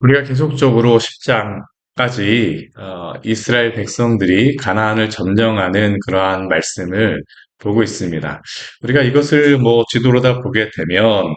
우리가 계속적으로 10장까지 이스라엘 백성들이 가나안을 점령하는 그러한 말씀을 보고 있습니다. 우리가 이것을 지도로다 보게 되면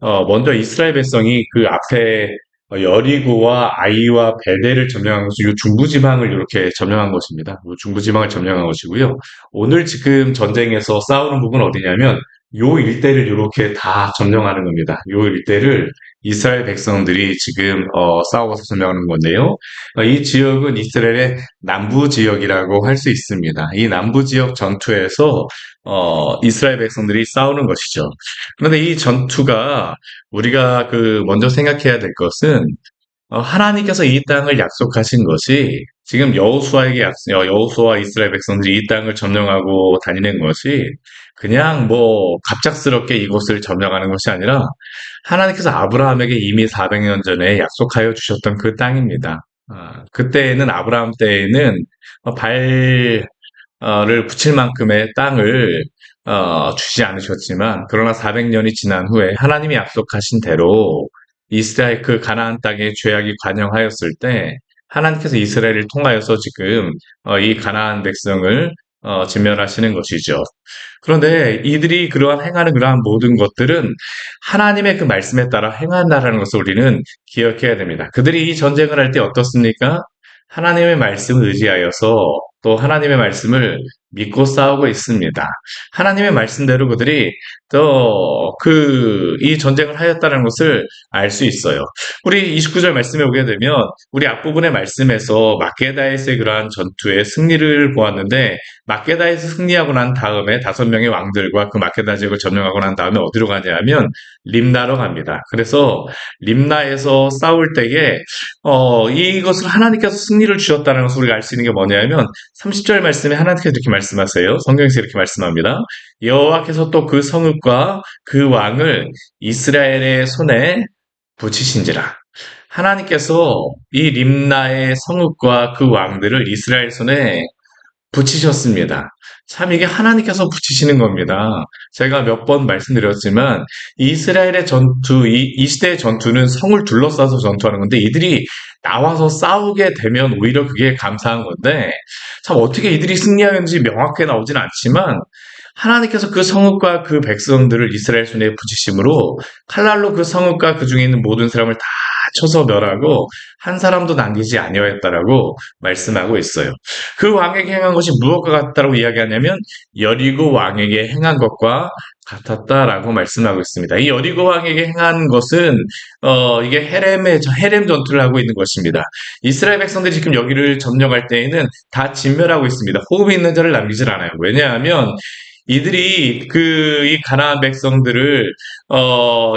먼저 이스라엘 백성이 그 앞에 여리고와 아이와 베델을 점령한 것이 이 중부지방을 이렇게 점령한 것입니다. 이 중부지방을 점령한 것이고요. 오늘 지금 전쟁에서 싸우는 부분은 어디냐면 요 일대를 이렇게 다 점령하는 겁니다. 요 일대를 이스라엘 백성들이 지금 싸워서 점령하는 건데요. 이 지역은 이스라엘의 남부 지역이라고 할 수 있습니다. 이 남부 지역 전투에서 이스라엘 백성들이 싸우는 것이죠. 그런데 이 전투가 우리가 먼저 생각해야 될 것은 하나님께서 이 땅을 약속하신 것이 지금 여호수아와 이스라엘 백성들이 이 땅을 점령하고 다니는 것이 그냥 갑작스럽게 이곳을 점령하는 것이 아니라 하나님께서 아브라함에게 이미 400년 전에 약속하여 주셨던 그 땅입니다. 그때에는 아브라함 때에는 발을 붙일 만큼의 땅을 주지 않으셨지만 그러나 400년이 지난 후에 하나님이 약속하신 대로 이스라엘 그 가나안 땅에 죄악이 관영하였을 때 하나님께서 이스라엘을 통하여서 지금 이 가나안 백성을 진멸하시는 것이죠. 그런데 이들이 행하는 그러한 모든 것들은 하나님의 그 말씀에 따라 행한다라는 것을 우리는 기억해야 됩니다. 그들이 이 전쟁을 할 때 어떻습니까? 하나님의 말씀을 의지하여서 또 하나님의 말씀을 믿고 싸우고 있습니다. 하나님의 말씀대로 그들이 이 전쟁을 하였다는 것을 알 수 있어요. 우리 29절 말씀에 오게 되면 우리 앞부분의 말씀에서 막게다에서의 그러한 전투의 승리를 보았는데 막게다에서 승리하고 난 다음에 5명의 왕들과 그 막게다 지역을 점령하고 난 다음에 어디로 가냐면 림나로 갑니다. 그래서 림나에서 싸울 때에 이것을 하나님께서 승리를 주셨다는 것을 우리가 알 수 있는 게 뭐냐면 30절 말씀에 하나님께서 이렇게 말씀하세요. 성경에서 이렇게 말씀합니다. 여호와께서 또 그 성읍과 그 왕을 이스라엘의 손에 붙이신지라. 하나님께서 이 림나의 성읍과 그 왕들을 이스라엘 손에 붙이셨습니다. 참 이게 하나님께서 붙이시는 겁니다. 제가 몇 번 말씀드렸지만 이스라엘의 전투, 이 시대의 전투는 성을 둘러싸서 전투하는 건데 이들이 나와서 싸우게 되면 오히려 그게 감사한 건데 참 어떻게 이들이 승리하는지 명확하게 나오진 않지만 하나님께서 그 성읍과 그 백성들을 이스라엘 손에 붙이심으로 칼날로 그 성읍과 그 중에 있는 모든 사람을 다 쳐서 멸하고 한 사람도 남기지 아니하였다라고 말씀하고 있어요. 그 왕에게 행한 것이 무엇과 같다라고 이야기하냐면 여리고 왕에게 행한 것과 같았다라고 말씀하고 있습니다. 이 여리고 왕에게 행한 것은 이게 헤렘 전투를 하고 있는 것입니다. 이스라엘 백성들이 지금 여기를 점령할 때에는 다 진멸하고 있습니다. 호흡이 있는 자를 남기질 않아요. 왜냐하면 이들이 이 가나안 백성들을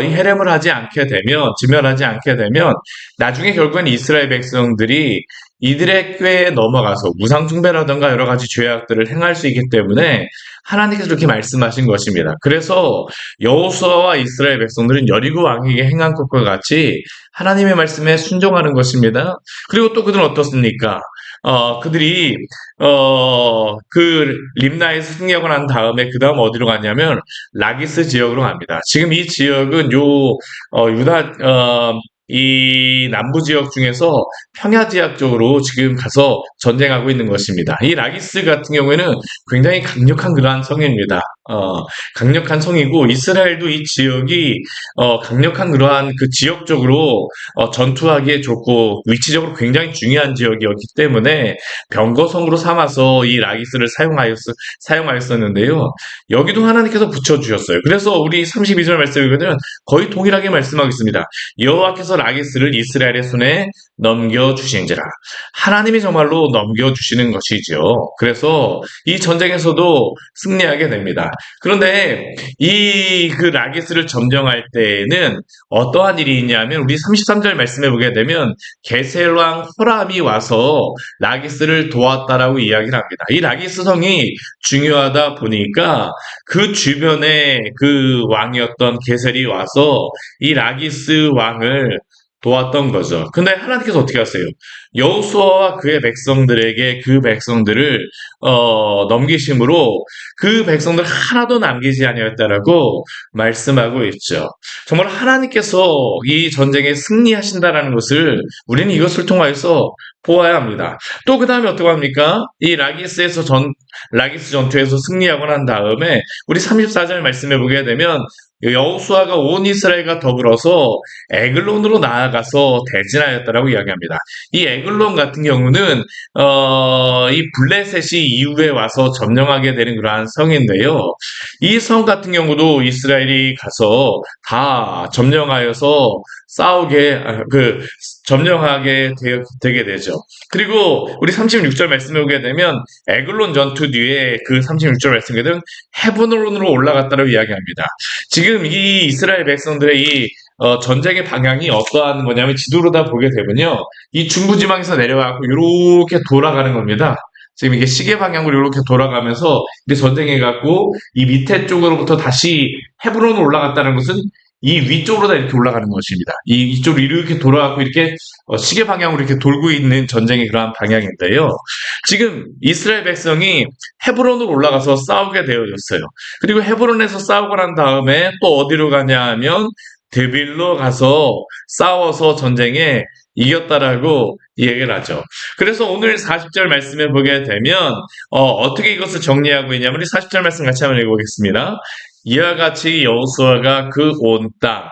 이 헤렘을 하지 않게 되면 진멸하지 않게 되면 나중에 결국엔 이스라엘 백성들이 이들의 꾀에 넘어가서 무상숭배라든가 여러 가지 죄악들을 행할 수 있기 때문에 하나님께서 이렇게 말씀하신 것입니다. 그래서 여호수아와 이스라엘 백성들은 여리고 왕에게 행한 것과 같이 하나님의 말씀에 순종하는 것입니다. 그리고 또 그들은 어떻습니까? 그들이 림나에서 승리하고 난 다음에 그 다음 어디로 갔냐면 라기스 지역으로 갑니다. 지금 이 지역은 유다 이 남부 지역 중에서 평야 지역 쪽으로 지금 가서 전쟁하고 있는 것입니다. 이 라기스 같은 경우에는 굉장히 강력한 그러한 성입니다. 강력한 성이고 이스라엘도 이 지역이 강력한 그러한 그 지역적으로 전투하기에 좋고 위치적으로 굉장히 중요한 지역이었기 때문에 병거성으로 삼아서 이 라기스를 사용하였었는데요. 여기도 하나님께서 붙여주셨어요. 그래서 우리 32절 말씀이거든요. 거의 동일하게 말씀하고 있습니다. 여호와께서 라기스를 이스라엘의 손에 넘겨주신지라. 하나님이 정말로 넘겨주시는 것이죠. 그래서 이 전쟁에서도 승리하게 됩니다. 그런데 그 라기스를 점령할 때에는 어떠한 일이 있냐면 우리 33절 말씀해 보게 되면 게셀 왕 호람이 와서 라기스를 도왔다라고 이야기를 합니다. 이 라기스 성이 중요하다 보니까 그 주변에 그 왕이었던 게셀이 와서 이 라기스 왕을 도왔던 거죠. 근데 하나님께서 어떻게 하세요? 여호수아와 그의 백성들에게 그 백성들을 넘기심으로 그 백성들 하나도 남기지 아니하였다라고 말씀하고 있죠. 정말 하나님께서 이 전쟁에 승리하신다라는 것을 우리는 이것을 통하여서 보아야 합니다. 또 그 다음에 어떻게 합니까? 이 라기스 전투에서 승리하고 난 다음에 우리 34절 말씀해 보게 되면 여호수아가 온 이스라엘과 더불어서 에글론으로 나아가서 대진하였다라고 이야기합니다. 이 에글론 같은 경우는 이 블레셋이 이후에 와서 점령하게 되는 그러한 성인데요. 이 성 같은 경우도 이스라엘이 가서 다 점령하여서 점령하게 되게 되죠. 그리고 우리 36절 말씀해 보게 되면 에글론 전투 뒤에 그 36절 말씀에 되면 헤브론으로 올라갔다고 이야기합니다. 지금 이 이스라엘 백성들의 이 전쟁의 방향이 어떠한 거냐면 지도로 다 보게 되면요. 이 중부지방에서 내려가고 이렇게 돌아가는 겁니다. 지금 이게 시계 방향으로 이렇게 돌아가면서 이제 전쟁해갖고 이 밑에 쪽으로부터 다시 헤브론으로 올라갔다는 것은 이 위쪽으로 다 이렇게 올라가는 것입니다. 이쪽으로 이렇게 돌아가고 이렇게 시계 방향으로 이렇게 돌고 있는 전쟁의 그러한 방향인데요. 지금 이스라엘 백성이 헤브론으로 올라가서 싸우게 되어졌어요. 그리고 헤브론에서 싸우고 난 다음에 또 어디로 가냐 하면 데빌로 가서 싸워서 전쟁에 이겼다라고 얘기를 하죠. 그래서 오늘 40절 말씀해 보게 되면 어떻게 이것을 정리하고 있냐면 우리 40절 말씀 같이 한번 읽어보겠습니다. 이와 같이 여호수아가 그 온 땅,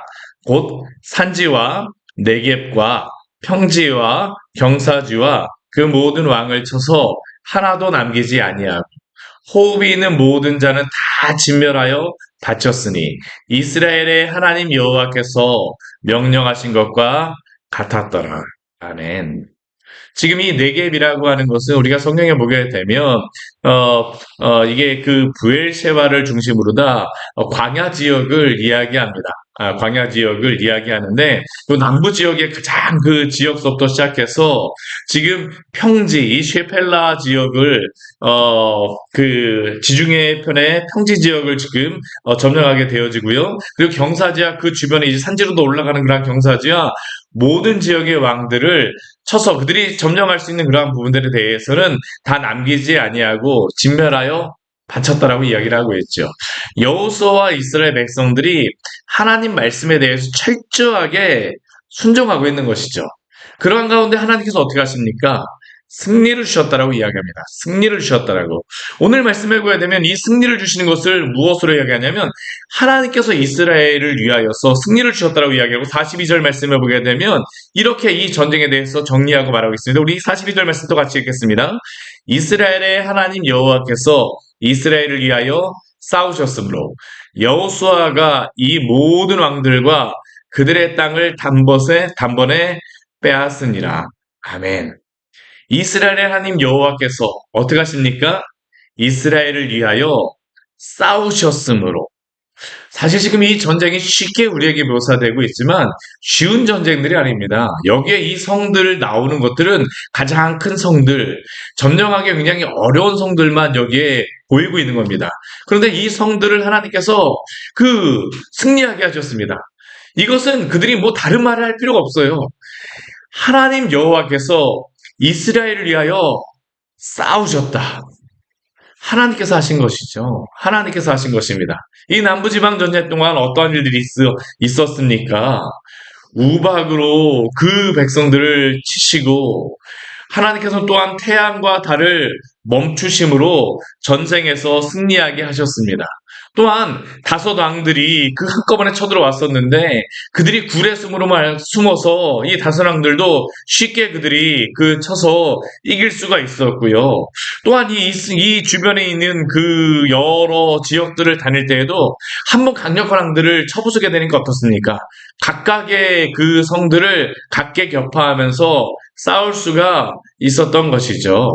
곧 산지와 네겝과 평지와 경사지와 그 모든 왕을 쳐서 하나도 남기지 아니하고 호흡이 있는 모든 자는 다 진멸하여 바쳤으니 이스라엘의 하나님 여호와께서 명령하신 것과 같았더라. 아멘. 지금 이 네겝이라고 하는 것은 우리가 성경에 보게 되면 이게 그 부엘셰바를 중심으로 다 광야 지역을 이야기합니다. 광야 지역을 이야기하는데 그 남부 지역의 가장 그 지역서부터 시작해서 지금 평지 이 쉐펠라 지역을 그 지중해 편의 평지 지역을 지금 점령하게 되어지고요. 그리고 경사지와 그 주변에 이제 산지로도 올라가는 그런 경사지와 모든 지역의 왕들을 쳐서 그들이 점령할 수 있는 그러한 부분들에 대해서는 다 남기지 아니하고 진멸하여 바쳤다라고 이야기를 하고 있죠. 여호수아와 이스라엘 백성들이 하나님 말씀에 대해서 철저하게 순종하고 있는 것이죠. 그러한 가운데 하나님께서 어떻게 하십니까? 승리를 주셨다라고 이야기합니다. 승리를 주셨다라고. 오늘 말씀해 보게 되면 이 승리를 주시는 것을 무엇으로 이야기하냐면 하나님께서 이스라엘을 위하여서 승리를 주셨다라고 이야기하고 42절 말씀해 보게 되면 이렇게 이 전쟁에 대해서 정리하고 말하고 있습니다. 우리 42절 말씀도 같이 읽겠습니다. 이스라엘의 하나님 여호와께서 이스라엘을 위하여 싸우셨으므로 여호수아가 이 모든 왕들과 그들의 땅을 단번에 빼앗으니라. 아멘. 이스라엘의 하나님 여호와께서 어떻게 하십니까? 이스라엘을 위하여 싸우셨으므로. 사실 지금 이 전쟁이 쉽게 우리에게 묘사되고 있지만 쉬운 전쟁들이 아닙니다. 여기에 이 성들 나오는 것들은 가장 큰 성들, 점령하기 굉장히 어려운 성들만 여기에 보이고 있는 겁니다. 그런데 이 성들을 하나님께서 승리하게 하셨습니다. 이것은 그들이 뭐 다른 말을 할 필요가 없어요. 하나님 여호와께서 이스라엘을 위하여 싸우셨다. 하나님께서 하신 것이죠. 하나님께서 하신 것입니다. 이 남부지방 전쟁 동안 어떠한 일들이 있었습니까? 우박으로 그 백성들을 치시고 하나님께서 또한 태양과 달을 멈추심으로 전쟁에서 승리하게 하셨습니다. 또한 다섯 왕들이 그 한꺼번에 쳐들어왔었는데 그들이 굴에 숨어서 이 다섯 왕들도 쉽게 그들이 쳐서 이길 수가 있었고요. 또한 이 주변에 있는 그 여러 지역들을 다닐 때에도 한번 강력한 왕들을 쳐부수게 되니까 어떻습니까? 각각의 그 성들을 각계 격파하면서 싸울 수가 있었던 것이죠.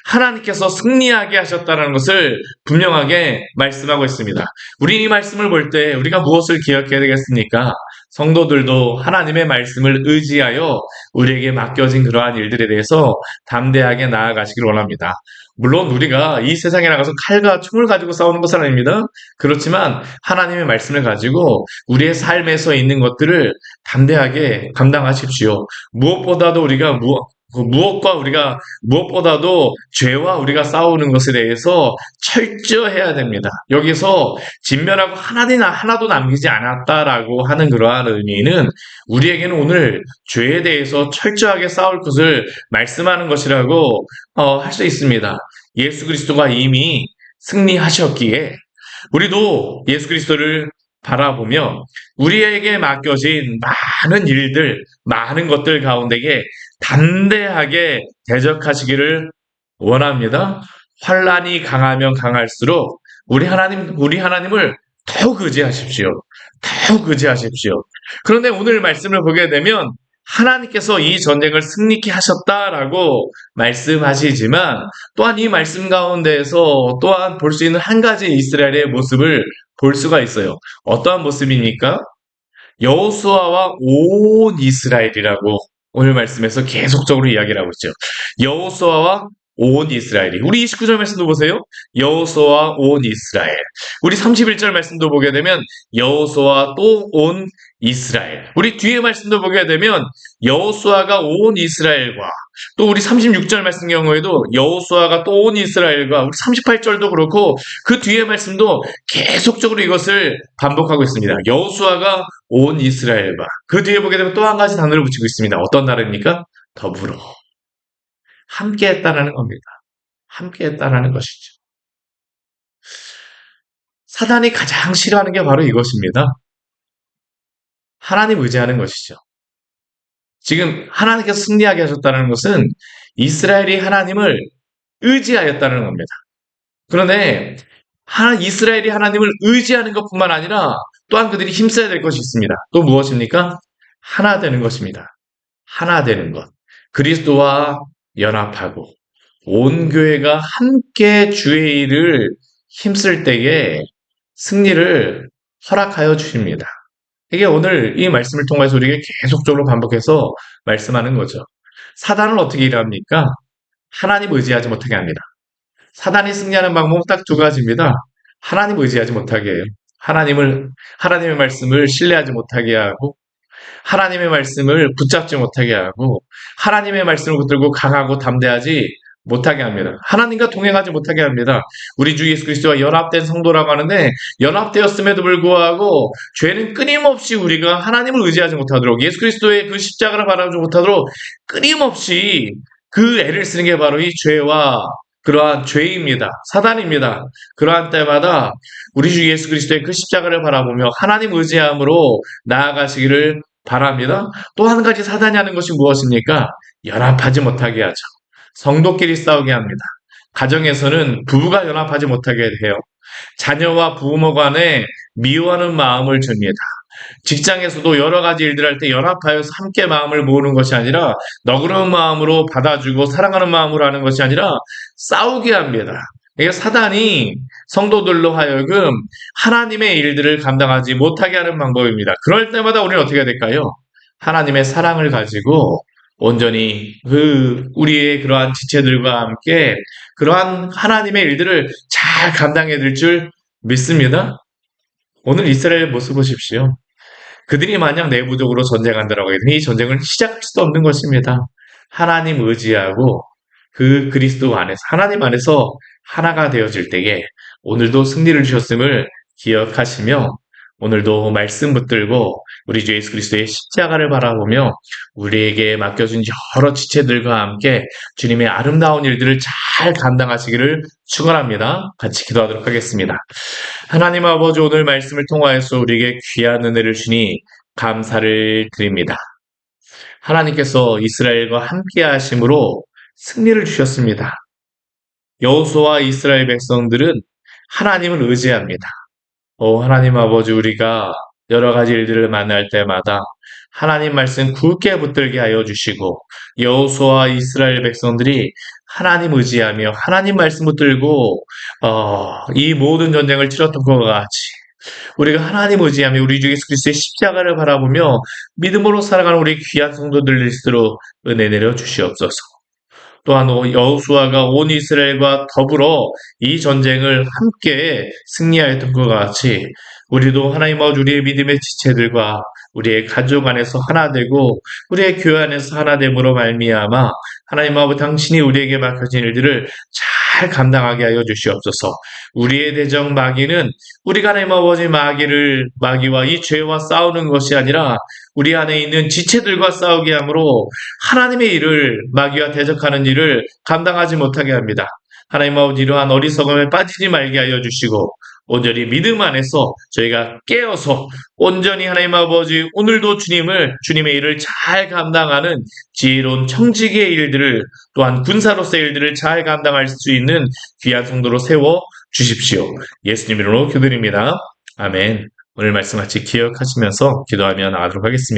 하나님께서 승리하게 하셨다는 것을 분명하게 말씀하고 있습니다. 우리 이 말씀을 볼 때 우리가 무엇을 기억해야 되겠습니까? 성도들도 하나님의 말씀을 의지하여 우리에게 맡겨진 그러한 일들에 대해서 담대하게 나아가시길 원합니다. 물론 우리가 이 세상에 나가서 칼과 총을 가지고 싸우는 것은 아닙니다. 그렇지만 하나님의 말씀을 가지고 우리의 삶에서 있는 것들을 담대하게 감당하십시오. 무엇보다도 무엇보다도 죄와 우리가 싸우는 것에 대해서 철저해야 됩니다. 여기서 진멸하고 하나도 남기지 않았다라고 하는 그러한 의미는 우리에게는 오늘 죄에 대해서 철저하게 싸울 것을 말씀하는 것이라고 할 수 있습니다. 예수 그리스도가 이미 승리하셨기에 우리도 예수 그리스도를 바라보며 우리에게 맡겨진 많은 일들, 많은 것들 가운데에 담대하게 대적하시기를 원합니다. 환란이 강하면 강할수록 우리 하나님을 더욱 의지하십시오. 더욱 의지하십시오. 그런데 오늘 말씀을 보게 되면 하나님께서 이 전쟁을 승리케 하셨다라고 말씀하시지만 또한 이 말씀 가운데에서 또한 볼 수 있는 한 가지 이스라엘의 모습을 볼 수가 있어요. 어떠한 모습입니까? 여호수아와 온 이스라엘이라고 오늘 말씀에서 계속적으로 이야기를 하고 있죠. 여호수아와 온 이스라엘이. 우리 29절 말씀도 보세요. 여호수아와 온 이스라엘. 우리 31절 말씀도 보게 되면 여호수아 또 온 이스라엘. 우리 뒤에 말씀도 보게 되면 여호수아가 온 이스라엘과 또 우리 36절 말씀 경우에도 여호수아가 또 온 이스라엘과 우리 38절도 그렇고 그 뒤에 말씀도 계속적으로 이것을 반복하고 있습니다. 여호수아가 온 이스라엘과 그 뒤에 보게 되면 또 한 가지 단어를 붙이고 있습니다. 어떤 단어입니까? 더불어. 함께 했다라는 겁니다. 함께 했다라는 것이죠. 사단이 가장 싫어하는 게 바로 이것입니다. 하나님 의지하는 것이죠. 지금 하나님께서 승리하게 하셨다는 것은 이스라엘이 하나님을 의지하였다는 겁니다. 그런데 이스라엘이 하나님을 의지하는 것뿐만 아니라 또한 그들이 힘써야 될 것이 있습니다. 또 무엇입니까? 하나 되는 것입니다. 하나 되는 것. 그리스도와 연합하고 온 교회가 함께 주의 일을 힘쓸 때에 승리를 허락하여 주십니다. 이게 오늘 이 말씀을 통해서 우리에게 계속적으로 반복해서 말씀하는 거죠. 사단은 어떻게 일합니까? 하나님 의지하지 못하게 합니다. 사단이 승리하는 방법은 딱 두 가지입니다. 하나님 의지하지 못하게 해요. 하나님의 말씀을 신뢰하지 못하게 하고, 하나님의 말씀을 붙잡지 못하게 하고, 하나님의 말씀을 붙들고 강하고 담대하지 못하게 합니다. 하나님과 동행하지 못하게 합니다. 우리 주 예수 그리스도와 연합된 성도라고 하는데 연합되었음에도 불구하고 죄는 끊임없이 우리가 하나님을 의지하지 못하도록 예수 그리스도의 그 십자가를 바라보지 못하도록 끊임없이 그 애를 쓰는 게 바로 이 죄와 그러한 죄입니다. 사단입니다. 그러한 때마다 우리 주 예수 그리스도의 그 십자가를 바라보며 하나님 의지함으로 나아가시기를 바랍니다. 또 한 가지 사단이 하는 것이 무엇입니까? 연합하지 못하게 하죠. 성도끼리 싸우게 합니다. 가정에서는 부부가 연합하지 못하게 해요. 자녀와 부모 간에 미워하는 마음을 줍니다. 직장에서도 여러 가지 일들 할 때 연합하여서 함께 마음을 모으는 것이 아니라 너그러운 마음으로 받아주고 사랑하는 마음으로 하는 것이 아니라 싸우게 합니다. 이게 사단이 성도들로 하여금 하나님의 일들을 감당하지 못하게 하는 방법입니다. 그럴 때마다 우리는 어떻게 해야 될까요? 하나님의 사랑을 가지고 온전히 우리의 그러한 지체들과 함께 그러한 하나님의 일들을 잘 감당해 낼 줄 믿습니다. 오늘 이스라엘 모습 보십시오. 그들이 만약 내부적으로 전쟁한다라고 해도 이 전쟁을 시작할 수도 없는 것입니다. 하나님 의지하고 그 그리스도 안에서 하나님 안에서 하나가 되어질 때에 오늘도 승리를 주셨음을 기억하시며 오늘도 말씀 붙들고 우리 주 예수 그리스도의 십자가를 바라보며 우리에게 맡겨준 여러 지체들과 함께 주님의 아름다운 일들을 잘 감당하시기를 축원합니다. 같이 기도하도록 하겠습니다. 하나님 아버지 오늘 말씀을 통하여서 우리에게 귀한 은혜를 주니 감사를 드립니다. 하나님께서 이스라엘과 함께 하심으로 승리를 주셨습니다. 여호수아와 이스라엘 백성들은 하나님을 의지합니다. 하나님 아버지 우리가 여러 가지 일들을 만날 때마다 하나님 말씀 굳게 붙들게 하여 주시고 여호수아와 이스라엘 백성들이 하나님 의지하며 하나님 말씀 붙들고 이 모든 전쟁을 치렀던 것과 같이 우리가 하나님 의지하며 우리 주 예수 그리스도의 십자가를 바라보며 믿음으로 살아가는 우리 귀한 성도들일수록 은혜 내려 주시옵소서. 또한 여호수아가 온 이스라엘과 더불어 이 전쟁을 함께 승리하였던 것 같이 우리도 하나님 아버지 우리의 믿음의 지체들과 우리의 가족 안에서 하나 되고 우리의 교회 안에서 하나 됨으로 말미암아 하나님 아버지 당신이 우리에게 맡겨진 일들을 잘 감당하게 하여 주시옵소서. 우리의 대적 마귀는 우리가 하나님 아버지 마귀와 이 죄와 싸우는 것이 아니라 우리 안에 있는 지체들과 싸우게 하므로 하나님의 일을 마귀와 대적하는 일을 감당하지 못하게 합니다. 하나님 아버지 이러한 어리석음에 빠지지 말게 하여 주시고 온전히 믿음 안에서 저희가 깨어서 온전히 하나님 아버지 오늘도 주님의 일을 잘 감당하는 지혜로운 청지기의 일들을 또한 군사로서의 일들을 잘 감당할 수 있는 귀한 성도로 세워 주십시오. 예수님 이름으로 기도드립니다. 아멘. 오늘 말씀 같이 기억하시면서 기도하며 나가도록 하겠습니다.